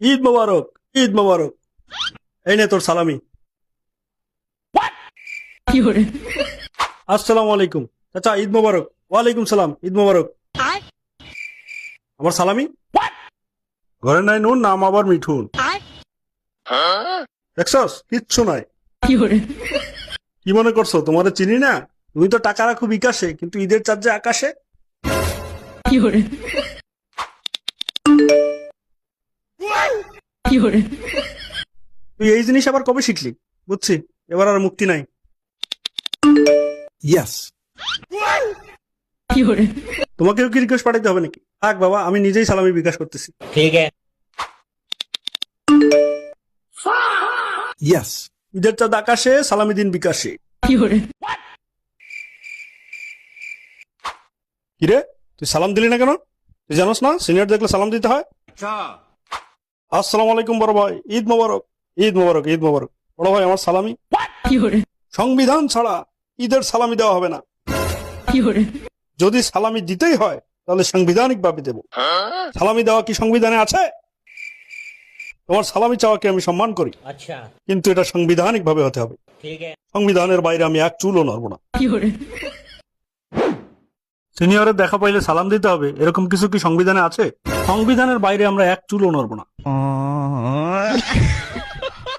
ঈদ মোবারক, ঈদ মোবারক। এই নে তোর সালামি। আসসালামু আলাইকুম চাচা, ঈদ মোবারক। ওয়ালাইকুম সালাম, ঈদ মোবারক। আমার সালামি ঘরে নাই নুন, নাম আবার মিঠুন। দেখছস কিচ্ছু নাই। কি মনে করছো তোমারে চিনি না? তুমি তো টাকা রাখো বিকাশে, কিন্তু ঈদের চার্জে আকাশে। তুই এই জিনিস আবার কবে শিখলি? বুঝছি, এবার আর মুক্তি নাই। Yes. তোমাকেও কি রিকোয়েস্ট পাঠাইতে হবে নাকি? থাক বাবা, আমি নিজেই সালামি বিকাশ করতেছি। Yes. ঈদের চাঁদ আকাশে, সালামি দিন বিকাশে। কিরে, তুই সালাম দিলি না কেন? তুই জানোস না সিনিয়র দেখলে সালাম দিতে হয়? আসসালামু আলাইকুম বড় ভাই, ঈদ মোবারক। ঈদ মোবারক, ঈদ মোবারক। বড় ভাই আমার সালামি। সংবিধান ছাড়া ঈদের সালামি দেওয়া হবে না। যদি সালামি দিতেই হয় তাহলে সাংবিধানিক ভাবে দেব। সালামি দেওয়া কি সংবিধানে আছে? তোমার সালামি চাওয়াকে আমি সম্মান করি, কিন্তু এটা সাংবিধানিক ভাবে হতে হবে। সংবিধানের বাইরে আমি এক চুলও নড়ব না। সিনিয়রের দেখা পাইলে সালাম দিতে হবে, এরকম কিছু কি সংবিধানে আছে? সংবিধানের বাইরে আমরা এক চুলও নড়ব না।